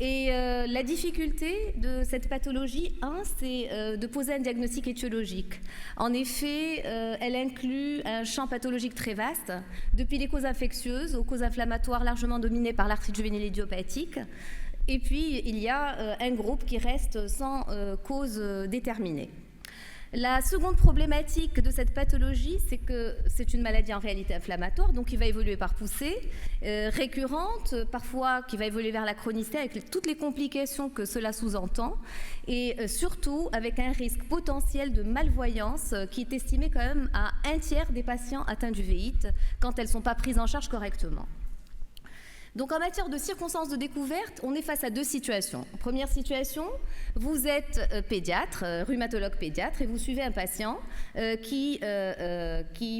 Et la difficulté de cette pathologie, c'est de poser un diagnostic étiologique. En effet, elle inclut un champ pathologique très vaste, depuis les causes infectieuses aux causes inflammatoires largement dominées par l'arthrite juvénile idiopathique. Et puis, il y a un groupe qui reste sans cause déterminée. La seconde problématique de cette pathologie, c'est que c'est une maladie en réalité inflammatoire, donc qui va évoluer par poussée, récurrente, parfois qui va évoluer vers la chronicité avec toutes les complications que cela sous-entend, et surtout avec un risque potentiel de malvoyance qui est estimé quand même à 1/3 des patients atteints d'uvéite quand elles ne sont pas prises en charge correctement. Donc en matière de circonstances de découverte, on est face à deux situations. Première situation, vous êtes pédiatre, rhumatologue pédiatre, et vous suivez un patient qui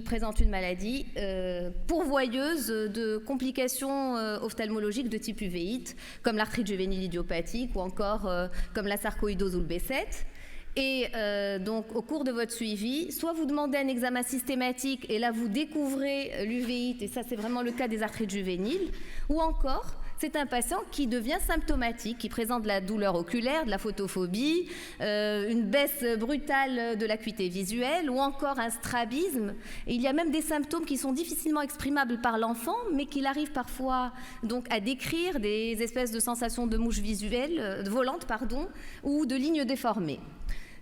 présente une maladie pourvoyeuse de complications ophtalmologiques de type uvéite, comme l'arthrite juvénile idiopathique ou encore comme la sarcoïdose ou le B7. Et donc, au cours de votre suivi, soit vous demandez un examen systématique et là, vous découvrez l'uvéite, et ça, c'est vraiment le cas des arthrites juvéniles, ou encore, c'est un patient qui devient symptomatique, qui présente de la douleur oculaire, de la photophobie, une baisse brutale de l'acuité visuelle, ou encore un strabisme. Et il y a même des symptômes qui sont difficilement exprimables par l'enfant, mais qu'il arrive parfois donc, à décrire des espèces de sensations de mouche visuelle, volantes, ou de lignes déformées.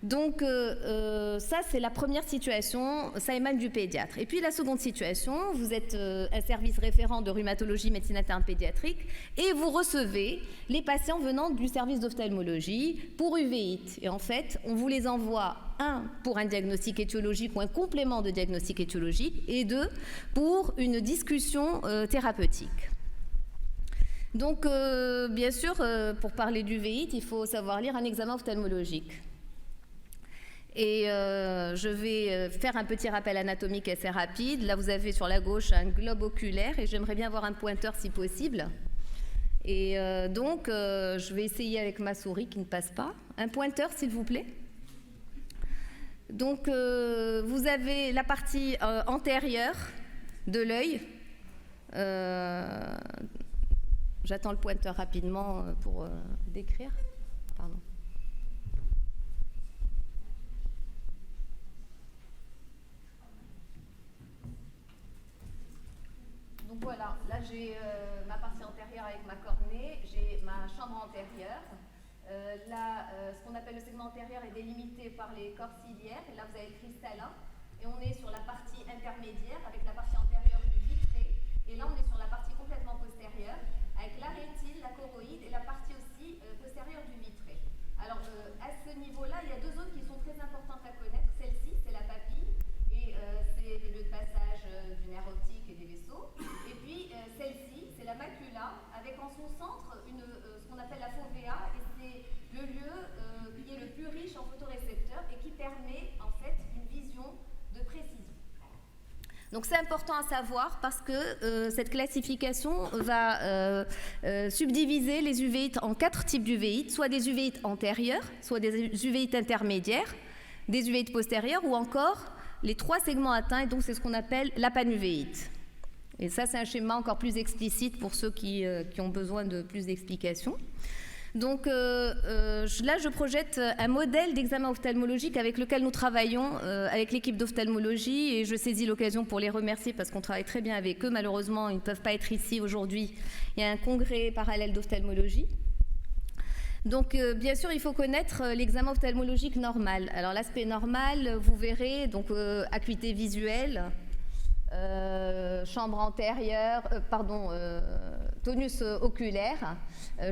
Donc ça, c'est la première situation, ça émane du pédiatre. Et puis la seconde situation, vous êtes un service référent de rhumatologie, médecine interne pédiatrique, et vous recevez les patients venant du service d'ophtalmologie pour uvéite. Et en fait, on vous les envoie, pour un diagnostic étiologique ou un complément de diagnostic étiologique, et 2, pour une discussion thérapeutique. Donc, bien sûr, pour parler d'uvéite, il faut savoir lire un examen ophtalmologique. Et je vais faire un petit rappel anatomique assez rapide. Là, vous avez sur la gauche un globe oculaire et j'aimerais bien avoir un pointeur si possible. Et donc, je vais essayer avec ma souris qui ne passe pas. Un pointeur, s'il vous plaît. Donc, vous avez la partie antérieure de l'œil. J'attends le pointeur rapidement pour décrire. Pardon. Donc voilà, là j'ai ma partie antérieure avec ma cornée, j'ai ma chambre antérieure. Là, ce qu'on appelle le segment antérieur est délimité par les corps ciliaires, et là vous avez le cristallin, et on est sur la partie intermédiaire avec la partie antérieure du vitré, et là on est sur la partie complètement postérieure avec la rétine, la choroïde et la partie aussi postérieure du vitré. Alors à ce niveau-là, il y a deux zones qui sont très importantes à connaître. Celle-ci, c'est la papille, et c'est le lieu de passage du nerf optique et des vaisseaux. Et puis celle-ci, c'est la macula, avec en son centre ce qu'on appelle la fovea, et c'est le lieu qui est le plus riche en photorécepteurs et qui permet en fait une vision de précision. Donc c'est important à savoir parce que cette classification va subdiviser les uvéites en 4 types d'uvéites, soit des uvéites antérieures, soit des uvéites intermédiaires, des uvéites postérieures ou encore les 3 segments atteints, et donc c'est ce qu'on appelle la panuvéite. Et ça, c'est un schéma encore plus explicite pour ceux qui ont besoin de plus d'explications. Donc là, je projette un modèle d'examen ophtalmologique avec lequel nous travaillons avec l'équipe d'ophtalmologie, et je saisis l'occasion pour les remercier parce qu'on travaille très bien avec eux. Malheureusement, ils ne peuvent pas être ici aujourd'hui. Il y a un congrès parallèle d'ophtalmologie. Donc, bien sûr, il faut connaître l'examen ophtalmologique normal. Alors, l'aspect normal, vous verrez, donc acuité visuelle, chambre antérieure, tonus oculaire,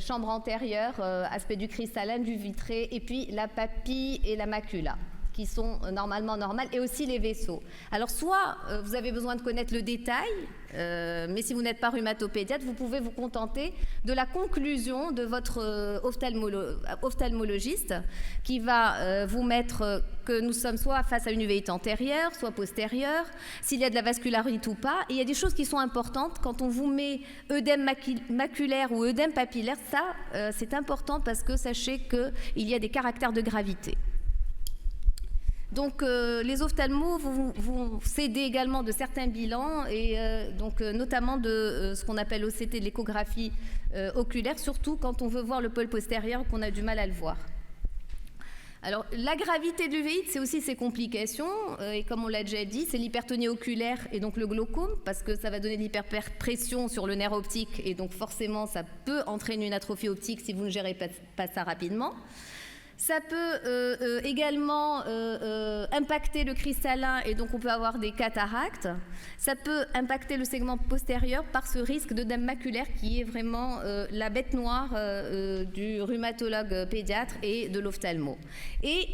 chambre antérieure, aspect du cristallin, du vitré, et puis la papille et la macula, qui sont normalement normales, et aussi les vaisseaux. Alors, soit vous avez besoin de connaître le détail, mais si vous n'êtes pas rhumatopédiatre, vous pouvez vous contenter de la conclusion de votre ophtalmologiste, qui va vous mettre que nous sommes soit face à une uvéite antérieure, soit postérieure, s'il y a de la vascularite ou pas. Et il y a des choses qui sont importantes quand on vous met œdème maculaire ou œdème papillaire. Ça, c'est important parce que sachez qu'il y a des caractères de gravité. Donc les ophtalmos vont s'aider également de certains bilans et notamment de ce qu'on appelle OCT, de l'échographie oculaire, surtout quand on veut voir le pôle postérieur qu'on a du mal à le voir. Alors la gravité de l'uvéite, c'est aussi ses complications et comme on l'a déjà dit, c'est l'hypertonie oculaire et donc le glaucome parce que ça va donner de l'hyperpression sur le nerf optique et donc forcément ça peut entraîner une atrophie optique si vous ne gérez pas ça rapidement. Ça peut également impacter le cristallin et donc on peut avoir des cataractes. Ça peut impacter le segment postérieur par ce risque d'œdème maculaire qui est vraiment la bête noire du rhumatologue pédiatre et de l'ophtalmo. Et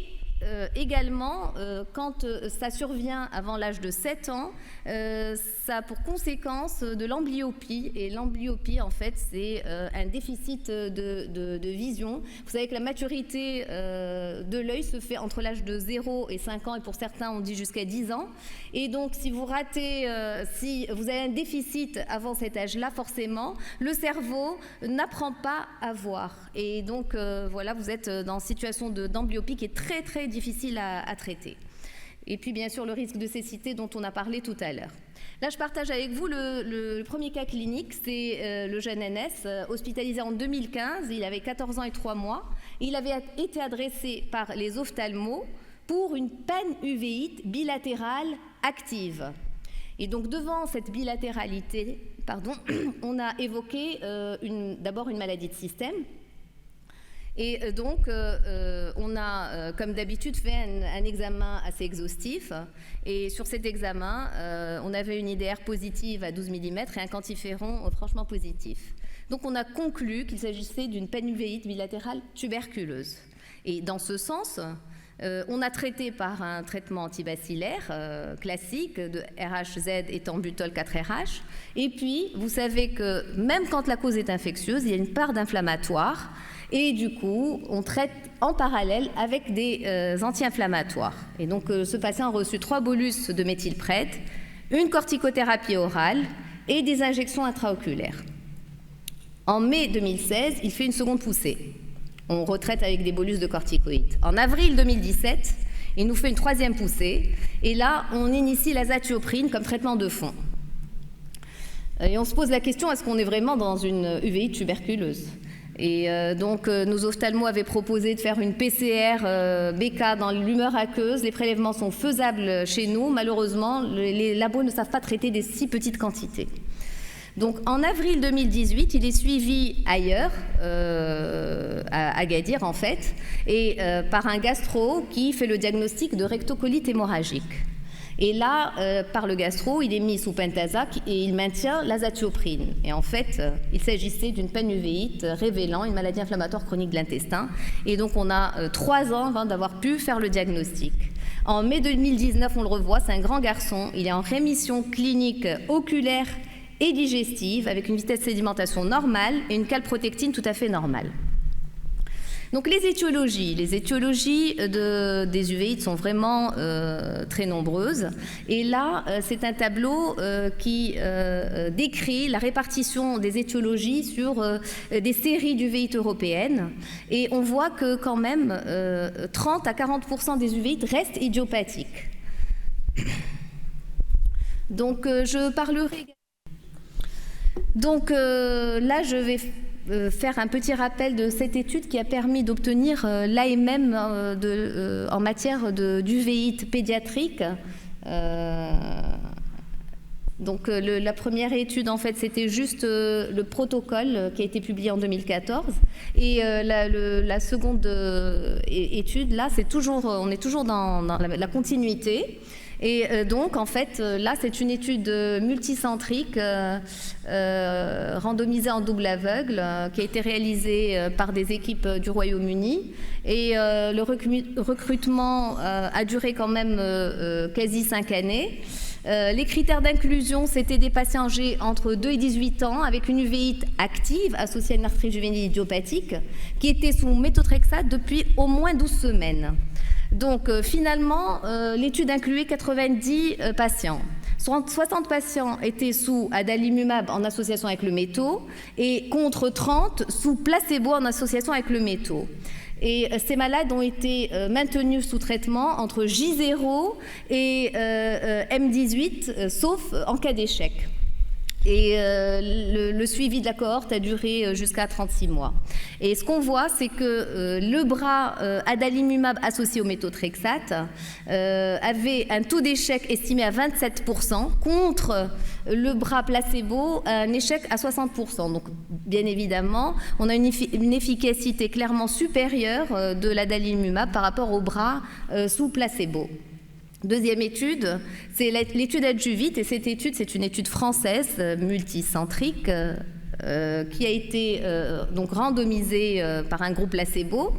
également, quand ça survient avant l'âge de 7 ans, ça a pour conséquence de l'amblyopie. Et l'amblyopie, en fait, c'est un déficit de vision. Vous savez que la maturité de l'œil se fait entre l'âge de 0 et 5 ans, et pour certains, on dit jusqu'à 10 ans. Et donc, si vous ratez, si vous avez un déficit avant cet âge-là, forcément, le cerveau n'apprend pas à voir. Et donc, voilà, vous êtes dans une situation d'amblyopie qui est très, très difficile à traiter. Et puis bien sûr le risque de cécité dont on a parlé tout à l'heure. Là je partage avec vous le premier cas clinique, c'est le jeune NS hospitalisé en 2015, il avait 14 ans et 3 mois, il avait été adressé par les ophtalmos pour une panuvéite bilatérale active. Et donc devant cette bilatéralité, on a évoqué d'abord une maladie de système. Et donc, on a, comme d'habitude, fait un examen assez exhaustif. Et sur cet examen, on avait une IDR positive à 12 mm et un quantiféron franchement positif. Donc, on a conclu qu'il s'agissait d'une panuvéite bilatérale tuberculeuse. Et dans ce sens, on a traité par un traitement antibacillaire classique de RHZ étant butol 4RH. Et puis, vous savez que même quand la cause est infectieuse, il y a une part d'inflammatoire. Et du coup, on traite en parallèle avec des anti-inflammatoires. Et donc, ce patient a reçu 3 bolus de méthylprède, une corticothérapie orale et des injections intraoculaires. En mai 2016, il fait une seconde poussée. On retraite avec des bolus de corticoïdes. En avril 2017, il nous fait une 3e poussée. Et là, on initie l'azatioprine comme traitement de fond. Et on se pose la question, est-ce qu'on est vraiment dans une uvéite tuberculeuse ? Et donc, nos ophtalmos avaient proposé de faire une PCR BK dans l'humeur aqueuse. Les prélèvements sont faisables chez nous. Malheureusement, les labos ne savent pas traiter des si petites quantités. Donc, en avril 2018, il est suivi ailleurs, à Agadir en fait, et par un gastro qui fait le diagnostic de rectocolite hémorragique. Et là, par le gastro, il est mis sous Pentazac et il maintient l'azatioprine. Et en fait, il s'agissait d'une panuvéite révélant une maladie inflammatoire chronique de l'intestin. Et donc, on a 3 ans avant d'avoir pu faire le diagnostic. En mai 2019, on le revoit, c'est un grand garçon. Il est en rémission clinique oculaire et digestive avec une vitesse de sédimentation normale et une calprotectine tout à fait normale. Donc les étiologies des uvéites sont vraiment très nombreuses. Et là, c'est un tableau qui décrit la répartition des étiologies sur des séries d'uvéites européennes. Et on voit que quand même 30 à 40% des uvéites restent idiopathiques. Donc je parlerai... Donc là, je vais faire un petit rappel de cette étude qui a permis d'obtenir l'AMM en matière d'uvéite pédiatrique. Donc la première étude, en fait, c'était juste le protocole qui a été publié en 2014. Et la seconde étude, là, on est toujours dans la continuité. Et donc, en fait, là, c'est une étude multicentrique randomisée en double aveugle qui a été réalisée par des équipes du Royaume-Uni. Et le recrutement a duré quand même quasi 5 années. Les critères d'inclusion, c'était des patients âgés entre 2 et 18 ans avec une uvéite active associée à une arthrite juvénile idiopathique qui était sous méthotrexate depuis au moins 12 semaines. Donc finalement, l'étude incluait 90 patients. 60 patients étaient sous adalimumab en association avec le métaux et contre 30 sous placebo en association avec le métaux. Et ces malades ont été maintenus sous traitement entre J0 et M18, sauf en cas d'échec. Et le suivi de la cohorte a duré jusqu'à 36 mois. Et ce qu'on voit, c'est que le bras adalimumab associé au méthotrexate avait un taux d'échec estimé à 27% contre le bras placebo, un échec à 60%. Donc, bien évidemment, on a une efficacité clairement supérieure de l'adalimumab par rapport au bras sous placebo. Deuxième étude, c'est l'étude adjuvite, et cette étude, c'est une étude française multicentrique qui a été donc randomisée par un groupe placebo.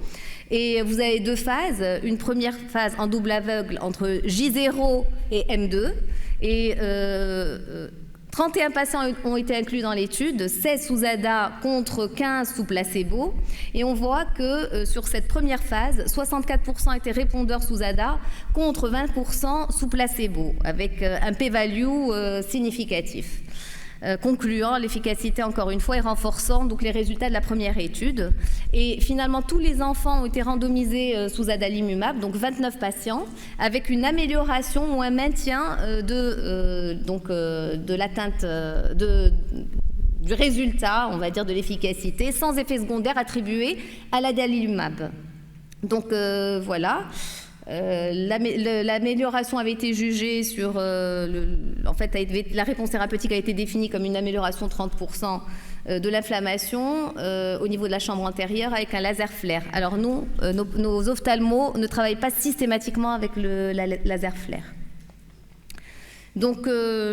Et vous avez deux phases, une première phase en double aveugle entre J0 et M2, et 31 patients ont été inclus dans l'étude, 16 sous ADA contre 15 sous placebo. Et on voit que sur cette première phase, 64% étaient répondeurs sous ADA contre 20% sous placebo, avec un p-value significatif. Concluant l'efficacité encore une fois et renforçant donc les résultats de la première étude. Et finalement, tous les enfants ont été randomisés sous adalimumab, donc 29 patients, avec une amélioration ou un maintien de l'atteinte du résultat, on va dire, de l'efficacité, sans effet secondaire attribué à l'adalimumab. Donc voilà. L'amélioration avait été jugée sur... en fait, la réponse thérapeutique a été définie comme une amélioration de 30% de l'inflammation au niveau de la chambre antérieure avec un laser flair. Alors nous, nos ophtalmos ne travaillent pas systématiquement avec le laser flair. Donc,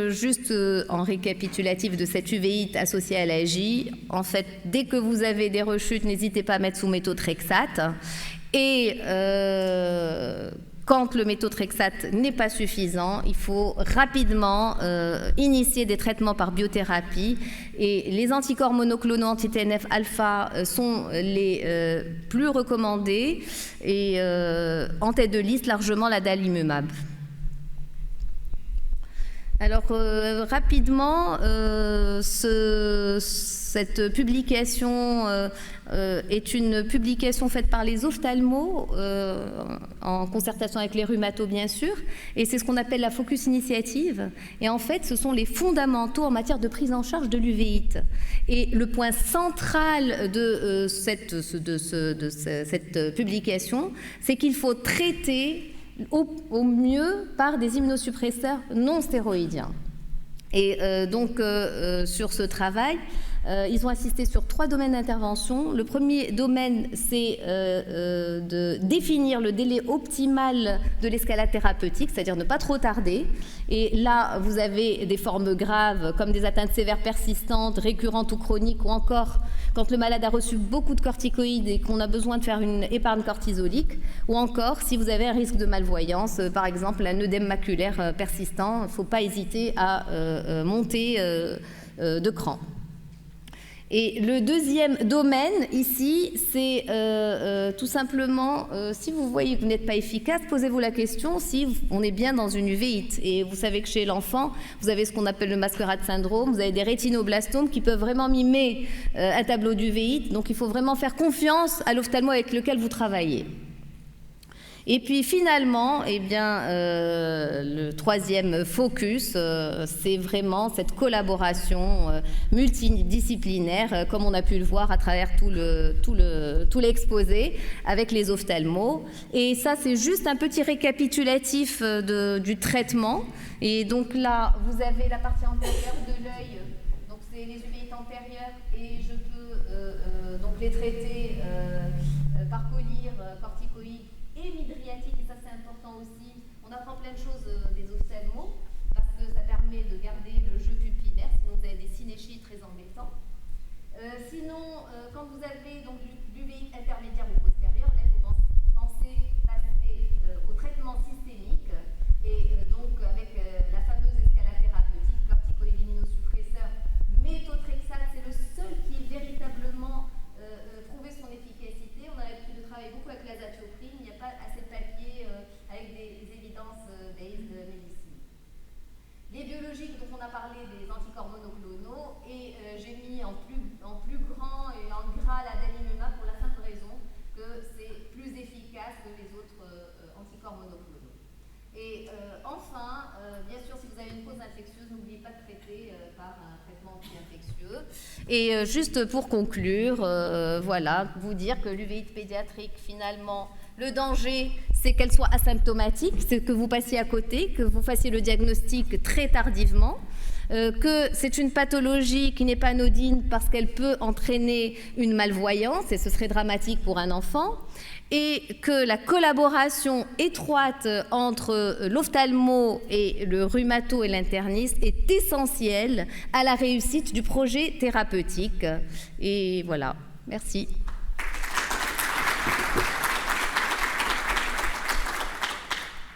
juste en récapitulatif de cette uvéite associée à l'AJ, en fait, dès que vous avez des rechutes, n'hésitez pas à mettre sous méthotrexate. Et quand le méthotrexate n'est pas suffisant, il faut rapidement initier des traitements par biothérapie. Et les anticorps monoclonaux anti-TNF alpha sont les plus recommandés et en tête de liste largement l'adalimumab. Alors rapidement, cette publication est une publication faite par les ophtalmos en concertation avec les rhumatos bien sûr, et c'est ce qu'on appelle la Focus Initiative. Et en fait, ce sont les fondamentaux en matière de prise en charge de l'uvéite. Et le point central de cette publication, c'est qu'il faut traiter au mieux par des immunosuppresseurs non stéroïdiens. Et donc, sur ce travail, ils ont insisté sur 3 domaines d'intervention. Le premier domaine, c'est de définir le délai optimal de l'escalade thérapeutique, c'est-à-dire ne pas trop tarder. Et là, vous avez des formes graves, comme des atteintes sévères persistantes, récurrentes ou chroniques, ou encore quand le malade a reçu beaucoup de corticoïdes et qu'on a besoin de faire une épargne cortisolique, ou encore si vous avez un risque de malvoyance, par exemple un œdème maculaire persistant, il ne faut pas hésiter à monter de cran. Et le deuxième domaine ici, c'est tout simplement, si vous voyez que vous n'êtes pas efficace, posez-vous la question si on est bien dans une uvéite. Et vous savez que chez l'enfant, vous avez ce qu'on appelle le masquerade syndrome, vous avez des rétinoblastomes qui peuvent vraiment mimer un tableau d'uvéite. Donc il faut vraiment faire confiance à l'ophtalmo avec lequel vous travaillez. Et puis finalement, eh bien, le troisième focus, c'est vraiment cette collaboration multidisciplinaire, comme on a pu le voir à travers tout l'exposé avec les ophtalmos. Et ça, c'est juste un petit récapitulatif du traitement. Et donc là, vous avez la partie antérieure de l'œil, donc c'est les uvéites antérieures, et je peux donc les traiter par collyre, corticoïde et midriatique, et ça c'est important aussi. On apprend plein de choses des ophtalmos parce que ça permet de garder le jeu pupillaire, sinon vous avez des synéchies très embêtants. Sinon, quand vous avez donc l'uvéite intermédiaire ou postérieure, là il faut penser passer au traitement systémique, et donc avec la fameuse escalade thérapeutique, corticoïde immunosuppresseur, méthotrexate, c'est le seul qui véritablement trouvé son efficacité. On a l'habitude de travailler beaucoup avec l'azathioprine, il n'y a pas assez de papier avec des évidences based médecine. Les biologiques, donc on a parlé des anticorps monoclonaux, et j'ai mis en plus grand et en gras l'adalimumab Et juste pour conclure, voilà, vous dire que l'uvéite pédiatrique, finalement, le danger, c'est qu'elle soit asymptomatique, c'est que vous passiez à côté, que vous fassiez le diagnostic très tardivement, que c'est une pathologie qui n'est pas anodine parce qu'elle peut entraîner une malvoyance, et ce serait dramatique pour un enfant, et que la collaboration étroite entre l'ophtalmo et le rhumato et l'interniste est essentielle à la réussite du projet thérapeutique. Et voilà, merci.